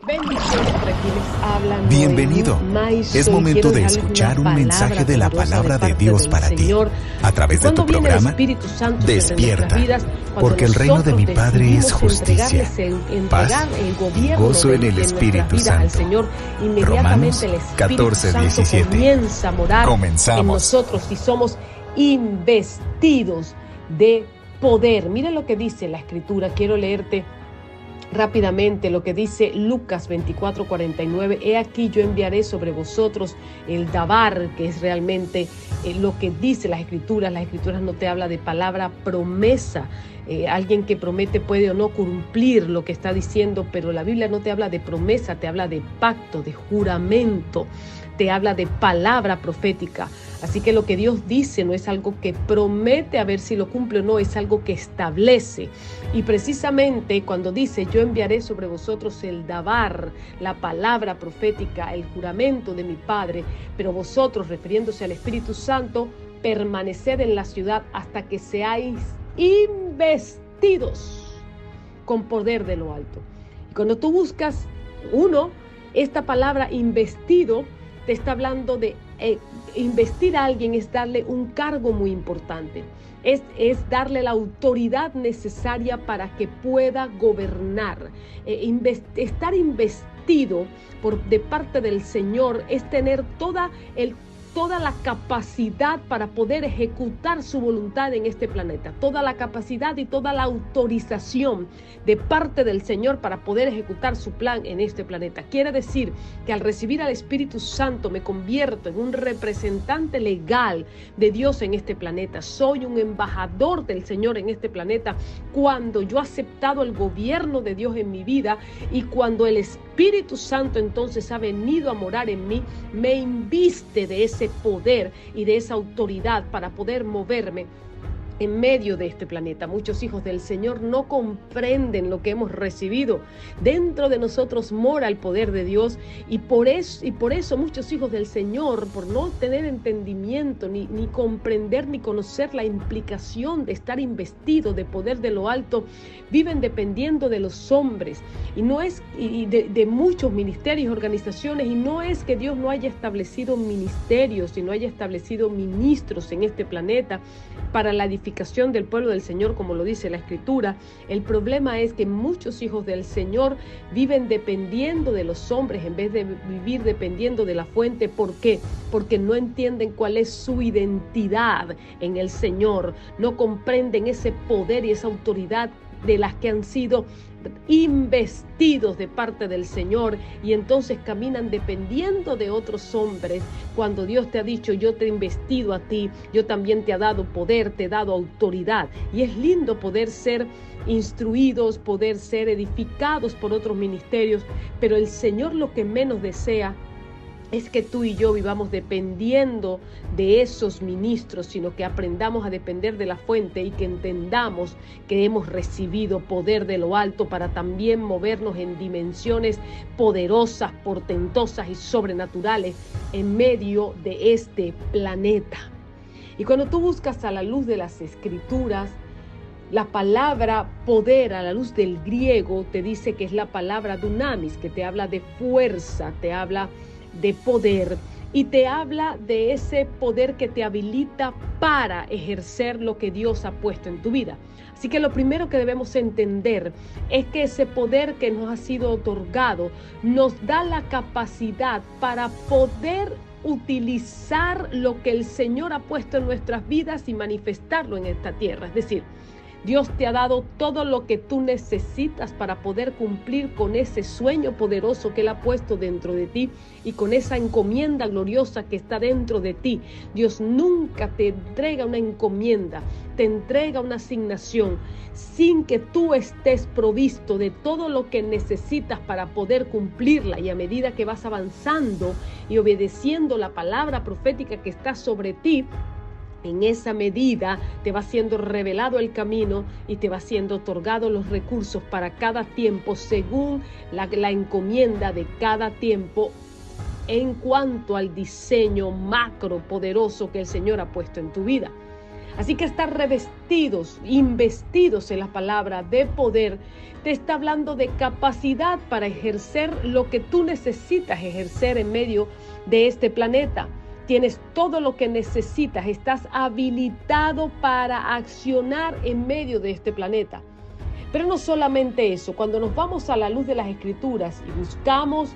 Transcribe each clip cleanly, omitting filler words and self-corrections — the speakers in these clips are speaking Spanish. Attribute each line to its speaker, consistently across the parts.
Speaker 1: Bendiciones para quienes hablan.
Speaker 2: Bienvenido. Es momento de escuchar un mensaje de la palabra de Dios para ti. A través de tu programa, Despierta, porque el reino de mi Padre es justicia, paz y gozo en el Espíritu Santo. Romanos 14:17. Comenzamos.
Speaker 1: En nosotros y somos investidos de poder. Mira lo que dice la Escritura. Quiero leerte rápidamente lo que dice Lucas 24:49. He aquí yo enviaré sobre vosotros el dabar, que es realmente lo que dice las Escrituras. Las Escrituras no te habla de palabra promesa. Alguien que promete puede o no cumplir lo que está diciendo, pero la Biblia no te habla de promesa, te habla de pacto, de juramento, te habla de palabra profética. Así que lo que Dios dice no es algo que promete a ver si lo cumple o no, es algo que establece. Y precisamente cuando dice yo enviaré sobre vosotros el dabar, la palabra profética, el juramento de mi Padre, pero vosotros, refiriéndose al Espíritu Santo, permaneced en la ciudad hasta que seáis investidos con poder de lo alto. Y cuando tú buscas esta palabra investido, te está hablando de investir a alguien, es darle un cargo muy importante, es darle la autoridad necesaria para que pueda gobernar. Estar investido de parte del Señor es tener toda la capacidad para poder ejecutar su voluntad en este planeta, toda la capacidad y toda la autorización de parte del Señor para poder ejecutar su plan en este planeta. Quiere decir que al recibir al Espíritu Santo me convierto en un representante legal de Dios en este planeta. Soy un embajador del Señor en este planeta cuando yo he aceptado el gobierno de Dios en mi vida, y cuando el Espíritu Santo entonces ha venido a morar en mí, me inviste de ese poder y de esa autoridad para poder moverme en medio de este planeta. Muchos hijos del Señor no comprenden lo que hemos recibido. Dentro de nosotros mora el poder de Dios, y por eso muchos hijos del Señor, por no tener entendimiento, ni comprender, ni conocer la implicación de estar investido de poder de lo alto, viven dependiendo de los hombres y de muchos ministerios, organizaciones, y no es que Dios no haya establecido ministerios y no haya establecido ministros en este planeta para la edificación del pueblo del Señor, como lo dice la Escritura. El problema es que muchos hijos del Señor viven dependiendo de los hombres en vez de vivir dependiendo de la fuente. ¿Por qué? Porque no entienden cuál es su identidad en el Señor, no comprenden ese poder y esa autoridad de las que han sido investidos de parte del Señor, y entonces caminan dependiendo de otros hombres, cuando Dios te ha dicho: yo te he investido a ti, yo también te he dado poder, te he dado autoridad. Y es lindo poder ser instruidos, poder ser edificados por otros ministerios, pero el Señor lo que menos desea es que tú y yo vivamos dependiendo de esos ministros, sino que aprendamos a depender de la fuente y que entendamos que hemos recibido poder de lo alto para también movernos en dimensiones poderosas, portentosas y sobrenaturales en medio de este planeta. Y cuando tú buscas a la luz de las Escrituras, la palabra poder a la luz del griego te dice que es la palabra dunamis, que te habla de fuerza, te habla de poder, y te habla de ese poder que te habilita para ejercer lo que Dios ha puesto en tu vida. Así que lo primero que debemos entender es que ese poder que nos ha sido otorgado nos da la capacidad para poder utilizar lo que el Señor ha puesto en nuestras vidas y manifestarlo en esta tierra. Es decir, Dios te ha dado todo lo que tú necesitas para poder cumplir con ese sueño poderoso que Él ha puesto dentro de ti y con esa encomienda gloriosa que está dentro de ti. Dios nunca te entrega una encomienda, te entrega una asignación sin que tú estés provisto de todo lo que necesitas para poder cumplirla. Y a medida que vas avanzando y obedeciendo la palabra profética que está sobre ti, en esa medida te va siendo revelado el camino y te va siendo otorgado los recursos para cada tiempo según la encomienda de cada tiempo en cuanto al diseño macro poderoso que el Señor ha puesto en tu vida. Así que estar revestidos, investidos en la palabra de poder, te está hablando de capacidad para ejercer lo que tú necesitas ejercer en medio de este planeta. Tienes todo lo que necesitas, estás habilitado para accionar en medio de este planeta. Pero no solamente eso, cuando nos vamos a la luz de las Escrituras y buscamos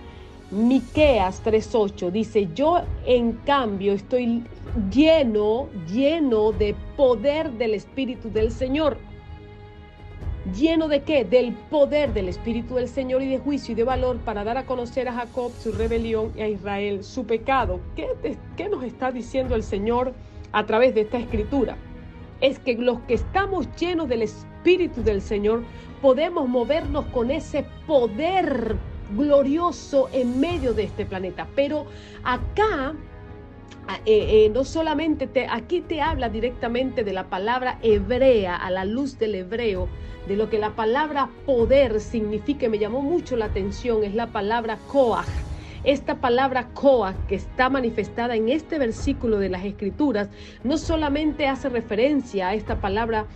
Speaker 1: Miqueas 3:8, dice: yo en cambio estoy lleno de poder del Espíritu del Señor. ¿Lleno de qué? Del poder del Espíritu del Señor y de juicio y de valor para dar a conocer a Jacob su rebelión y a Israel su pecado. ¿Qué nos está diciendo el Señor a través de esta escritura? Es que los que estamos llenos del Espíritu del Señor podemos movernos con ese poder glorioso en medio de este planeta. Pero acá no solamente aquí te habla directamente de la palabra hebrea, a la luz del hebreo, de lo que la palabra poder significa. Me llamó mucho la atención, es la palabra koach. Esta palabra koach, que está manifestada en este versículo de las Escrituras, no solamente hace referencia a esta palabra,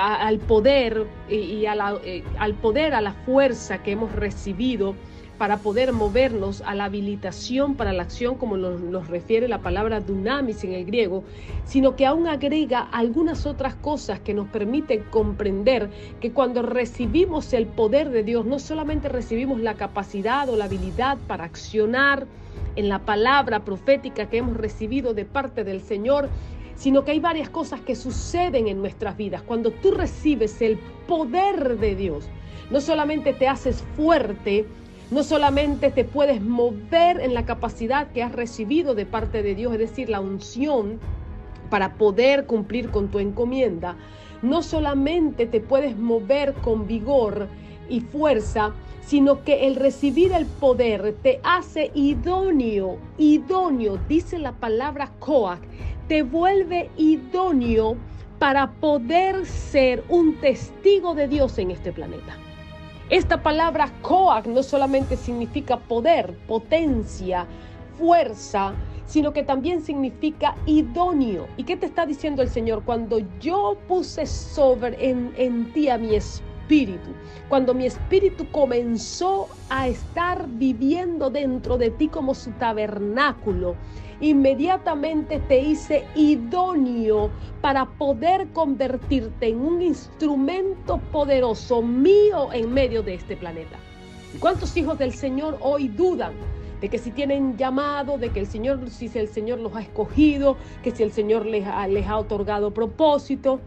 Speaker 1: al poder y al poder, a la fuerza que hemos recibido para poder movernos, a la habilitación para la acción, como nos refiere la palabra dunamis en el griego, sino que aún agrega algunas otras cosas que nos permiten comprender que cuando recibimos el poder de Dios, no solamente recibimos la capacidad o la habilidad para accionar en la palabra profética que hemos recibido de parte del Señor, sino que hay varias cosas que suceden en nuestras vidas. Cuando tú recibes el poder de Dios, no solamente te haces fuerte, no solamente te puedes mover en la capacidad que has recibido de parte de Dios, es decir, la unción para poder cumplir con tu encomienda, no solamente te puedes mover con vigor y fuerza, sino que el recibir el poder te hace idóneo, dice la palabra koach, te vuelve idóneo para poder ser un testigo de Dios en este planeta. Esta palabra koach no solamente significa poder, potencia, fuerza, sino que también significa idóneo. ¿Y qué te está diciendo el Señor? Cuando yo puse en ti a mi espíritu, cuando mi espíritu comenzó a estar viviendo dentro de ti como su tabernáculo, inmediatamente te hice idóneo para poder convertirte en un instrumento poderoso mío en medio de este planeta. ¿Y cuántos hijos del Señor hoy dudan de que si tienen llamado, de que si el Señor los ha escogido, que si el Señor les ha otorgado propósito,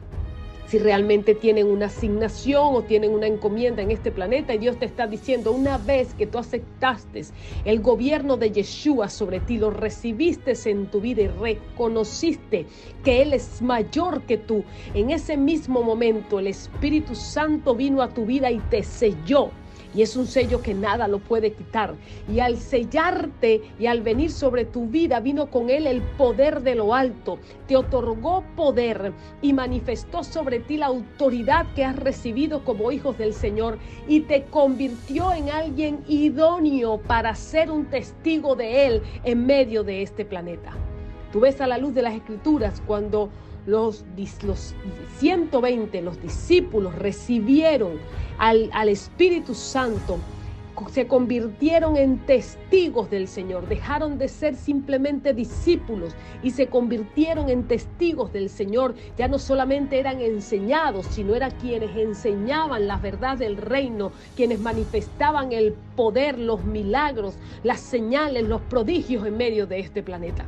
Speaker 1: si realmente tienen una asignación o tienen una encomienda en este planeta? Y Dios te está diciendo, una vez que tú aceptaste el gobierno de Yeshua sobre ti, lo recibiste en tu vida y reconociste que Él es mayor que tú, en ese mismo momento el Espíritu Santo vino a tu vida y te selló. Y es un sello que nada lo puede quitar. Y al sellarte y al venir sobre tu vida, vino con él el poder de lo alto. Te otorgó poder y manifestó sobre ti la autoridad que has recibido como hijos del Señor. Y te convirtió en alguien idóneo para ser un testigo de él en medio de este planeta. Tú ves a la luz de las Escrituras cuando los 120, los discípulos recibieron al Espíritu Santo, se convirtieron en testigos del Señor, dejaron de ser simplemente discípulos y se convirtieron en testigos del Señor. Ya no solamente eran enseñados, sino eran quienes enseñaban la verdad del reino, quienes manifestaban el poder, los milagros, las señales, los prodigios en medio de este planeta.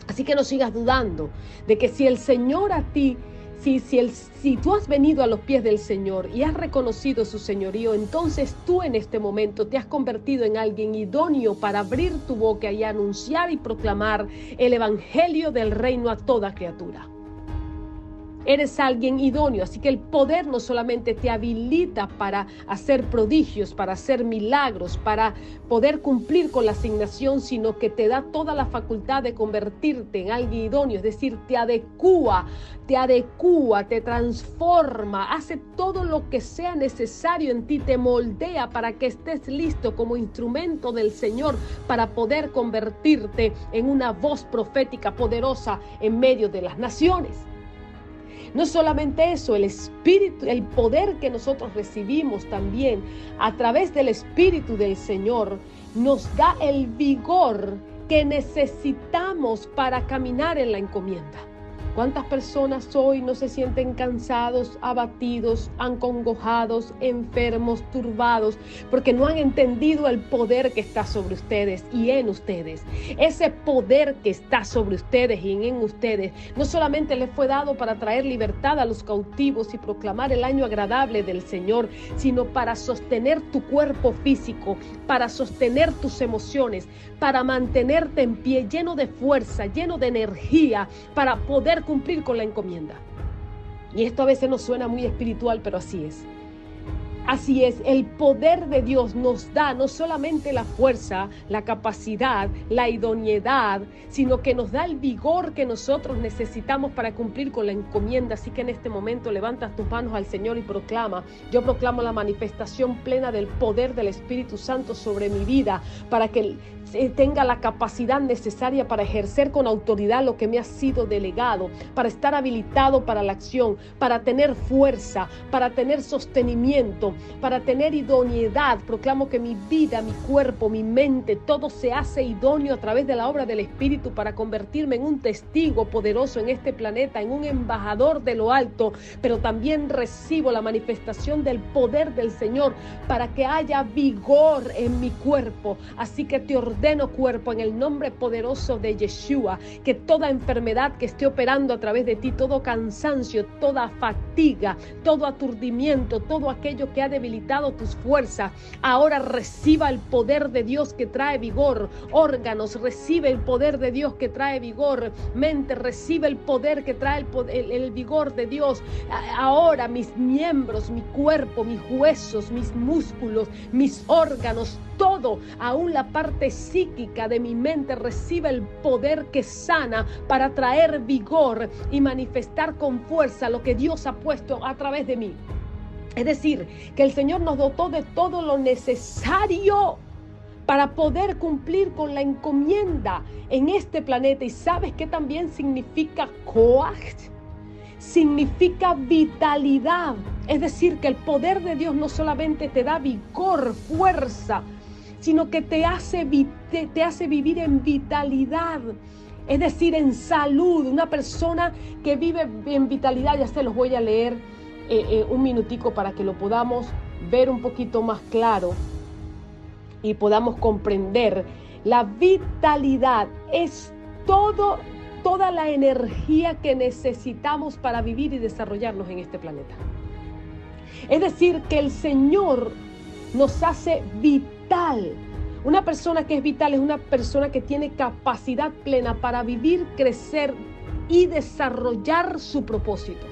Speaker 1: Así que no sigas dudando de que si el Señor a ti, si tú has venido a los pies del Señor y has reconocido su señorío, entonces tú en este momento te has convertido en alguien idóneo para abrir tu boca y anunciar y proclamar el evangelio del reino a toda criatura. Eres alguien idóneo, así que el poder no solamente te habilita para hacer prodigios, para hacer milagros, para poder cumplir con la asignación, sino que te da toda la facultad de convertirte en alguien idóneo, es decir, te adecúa, te transforma, hace todo lo que sea necesario en ti, te moldea para que estés listo como instrumento del Señor para poder convertirte en una voz profética poderosa en medio de las naciones. No solamente eso, el Espíritu, el poder que nosotros recibimos también a través del Espíritu del Señor nos da el vigor que necesitamos para caminar en la encomienda. ¿Cuántas personas hoy no se sienten cansados, abatidos, acongojados, enfermos, turbados, porque no han entendido el poder que está sobre ustedes y en ustedes? Ese poder que está sobre ustedes y en ustedes no solamente les fue dado para traer libertad a los cautivos y proclamar el año agradable del Señor, sino para sostener tu cuerpo físico, para sostener tus emociones, para mantenerte en pie, lleno de fuerza, lleno de energía, para poder cumplir con la encomienda. Y esto a veces nos suena muy espiritual, pero así es. Así es, el poder de Dios nos da no solamente la fuerza, la capacidad, la idoneidad, sino que nos da el vigor que nosotros necesitamos para cumplir con la encomienda. Así que en este momento levantas tus manos al Señor y proclama: yo proclamo la manifestación plena del poder del Espíritu Santo sobre mi vida, para que tenga la capacidad necesaria para ejercer con autoridad lo que me ha sido delegado, para estar habilitado para la acción, para tener fuerza, para tener sostenimiento, para tener idoneidad. Proclamo que mi vida, mi cuerpo, mi mente, todo se hace idóneo a través de la obra del Espíritu para convertirme en un testigo poderoso en este planeta, en un embajador de lo alto, pero también recibo la manifestación del poder del Señor para que haya vigor en mi cuerpo. Así que te ordeno, cuerpo, en el nombre poderoso de Yeshua, que toda enfermedad que esté operando a través de ti, todo cansancio, toda fatiga, todo aturdimiento, todo aquello que ha debilitado tus fuerzas, ahora reciba el poder de Dios que trae vigor. Órganos, recibe el poder de Dios que trae vigor. Mente, recibe el poder que trae el vigor de Dios. Ahora mis miembros, mi cuerpo, mis huesos, mis músculos, mis órganos, todo, aún la parte psíquica de mi mente, recibe el poder que sana para traer vigor y manifestar con fuerza lo que Dios ha puesto a través de mí. Es decir, que el Señor nos dotó de todo lo necesario para poder cumplir con la encomienda en este planeta. ¿Y sabes qué también significa koach? Significa vitalidad. Es decir, que el poder de Dios no solamente te da vigor, fuerza, sino que te hace vivir en vitalidad, es decir, en salud. Una persona que vive en vitalidad, ya se los voy a leer un minutico para que lo podamos ver un poquito más claro y podamos comprender. La vitalidad es toda la energía que necesitamos para vivir y desarrollarnos en este planeta. Es decir, que el Señor nos hace vital. Una persona que es vital es una persona que tiene capacidad plena para vivir, crecer y desarrollar su propósito.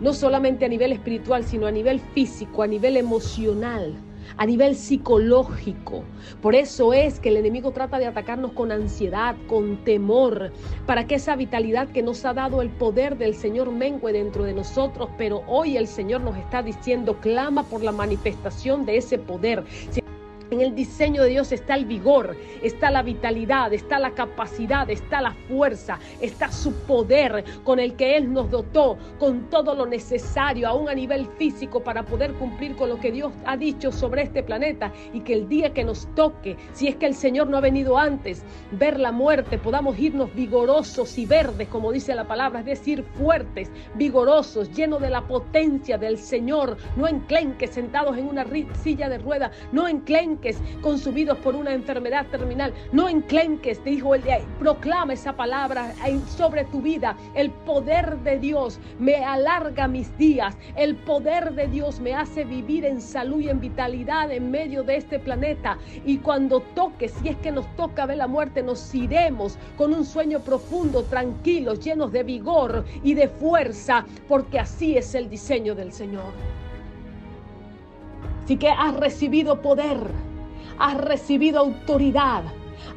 Speaker 1: No solamente a nivel espiritual, sino a nivel físico, a nivel emocional, a nivel psicológico. Por eso es que el enemigo trata de atacarnos con ansiedad, con temor, para que esa vitalidad que nos ha dado el poder del Señor mengue dentro de nosotros. Pero hoy el Señor nos está diciendo: clama por la manifestación de ese poder. En el diseño de Dios está el vigor, está la vitalidad, está la capacidad, está la fuerza, está su poder con el que Él nos dotó, con todo lo necesario, aún a nivel físico, para poder cumplir con lo que Dios ha dicho sobre este planeta. Y que el día que nos toque, si es que el Señor no ha venido antes, ver la muerte, podamos irnos vigorosos y verdes, como dice la palabra, es decir, fuertes, vigorosos, llenos de la potencia del Señor, no enclenques sentados en una silla de ruedas, no enclenques consumidos por una enfermedad terminal, no enclenques, te dijo él, proclama esa palabra sobre tu vida. El poder de Dios me alarga mis días, el poder de Dios me hace vivir en salud y en vitalidad en medio de este planeta. Y cuando toque, si es que nos toca ver la muerte, nos iremos con un sueño profundo, tranquilos, llenos de vigor y de fuerza, porque así es el diseño del Señor. Así que has recibido poder, has recibido autoridad,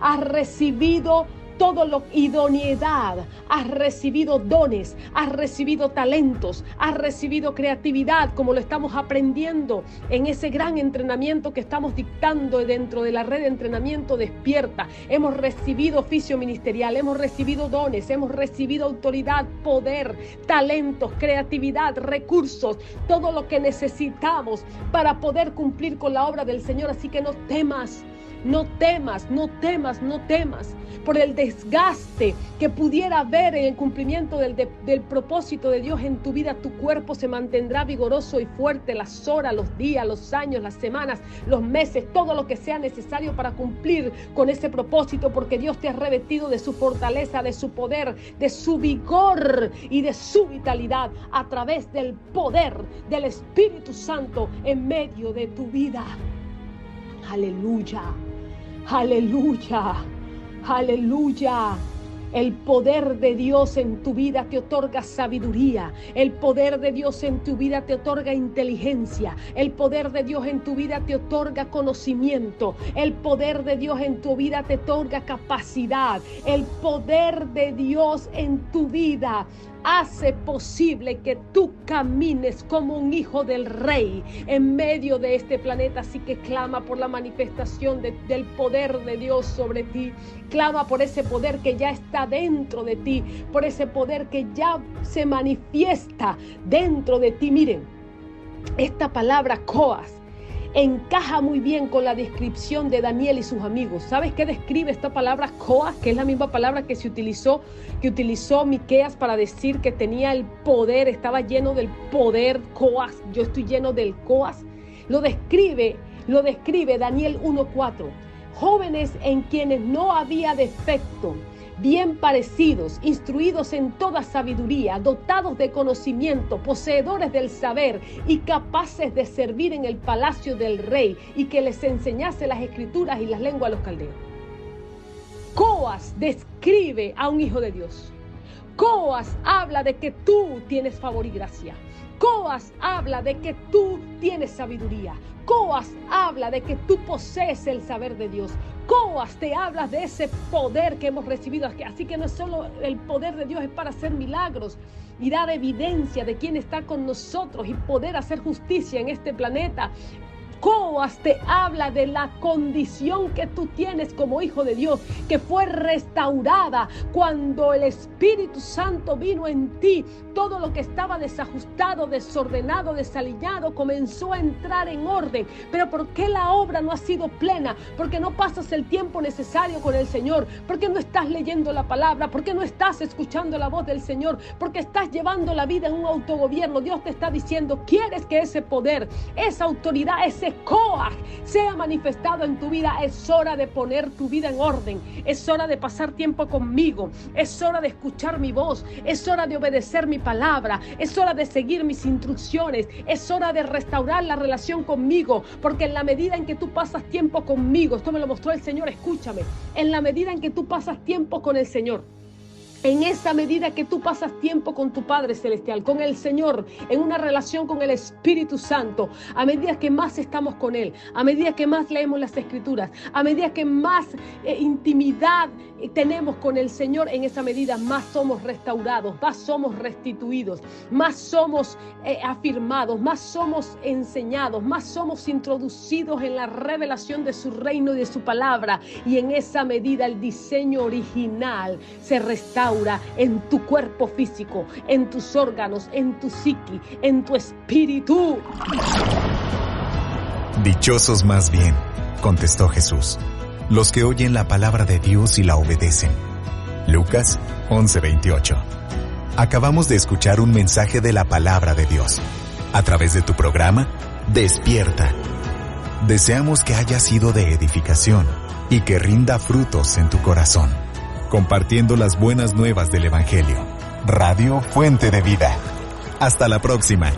Speaker 1: has recibido todo lo idoneidad, has recibido dones, has recibido talentos, has recibido creatividad, como lo estamos aprendiendo en ese gran entrenamiento que estamos dictando dentro de la red de entrenamiento Despierta. Hemos recibido oficio ministerial, hemos recibido dones, hemos recibido autoridad, poder, talentos, creatividad, recursos, todo lo que necesitamos para poder cumplir con la obra del Señor. Así que no temas. No temas, no temas, no temas por el desgaste que pudiera haber en el cumplimiento del propósito de Dios en tu vida. Tu cuerpo se mantendrá vigoroso y fuerte las horas, los días, los años, las semanas, los meses, todo lo que sea necesario para cumplir con ese propósito, porque Dios te ha revestido de su fortaleza, de su poder, de su vigor y de su vitalidad a través del poder del Espíritu Santo en medio de tu vida. Aleluya. Aleluya, aleluya. El poder de Dios en tu vida te otorga sabiduría. El poder de Dios en tu vida te otorga inteligencia. El poder de Dios en tu vida te otorga conocimiento. El poder de Dios en tu vida te otorga capacidad. El poder de Dios en tu vida hace posible que tú camines como un hijo del Rey en medio de este planeta. Así que clama por la manifestación del poder de Dios sobre ti. Clama por ese poder que ya está dentro de ti, por ese poder que ya se manifiesta dentro de ti. Miren, esta palabra Coas encaja muy bien con la descripción de Daniel y sus amigos. ¿Sabes qué describe esta palabra Coas? Que es la misma palabra que utilizó Miqueas para decir que tenía el poder, estaba lleno del poder. Coas, yo estoy lleno del Coas. Lo describe Daniel 1:4. Jóvenes en quienes no había defecto, bien parecidos, instruidos en toda sabiduría, dotados de conocimiento, poseedores del saber y capaces de servir en el palacio del rey, y que les enseñase las escrituras y las lenguas a los caldeos. Coas describe a un hijo de Dios. Coas habla de que tú tienes favor y gracia. Coas habla de que tú tienes sabiduría. Coas habla de que tú posees el saber de Dios. Coas te habla de ese poder que hemos recibido. Así que no es solo el poder de Dios, es para hacer milagros y dar evidencia de quién está con nosotros y poder hacer justicia en este planeta. Coas te habla de la condición que tú tienes como hijo de Dios, que fue restaurada cuando el Espíritu Santo vino en ti. Todo lo que estaba desajustado, desordenado, desaliñado, comenzó a entrar en orden. Pero ¿por qué la obra no ha sido plena? Porque no pasas el tiempo necesario con el Señor, porque no estás leyendo la palabra, porque no estás escuchando la voz del Señor, porque estás llevando la vida en un autogobierno. Dios te está diciendo, ¿quieres que ese poder, esa autoridad, ese Coas sea manifestado en tu vida? Es hora de poner tu vida en orden. Es hora de pasar tiempo conmigo. Es hora de escuchar mi voz. Es hora de obedecer mi palabra. Es hora de seguir mis instrucciones. Es hora de restaurar la relación conmigo, porque en la medida en que tú pasas tiempo conmigo, esto me lo mostró el Señor, escúchame, en la medida en que tú pasas tiempo con el Señor, en esa medida que tú pasas tiempo con tu Padre Celestial, con el Señor, en una relación con el Espíritu Santo, a medida que más estamos con Él, a medida que más leemos las Escrituras, a medida que más intimidad tenemos con el Señor, en esa medida más somos restaurados, más somos restituidos, más somos afirmados, más somos enseñados, más somos introducidos en la revelación de su reino y de su palabra. Y en esa medida el diseño original se restaura en tu cuerpo físico, en tus órganos, en tu psiqui, en tu espíritu.
Speaker 2: Dichosos más bien, contestó Jesús, los que oyen la palabra de Dios y la obedecen. Lucas 11:28. Acabamos de escuchar un mensaje de la palabra de Dios a través de tu programa Despierta. Deseamos que haya sido de edificación y que rinda frutos en tu corazón, compartiendo las buenas nuevas del Evangelio. Radio Fuente de Vida. Hasta la próxima.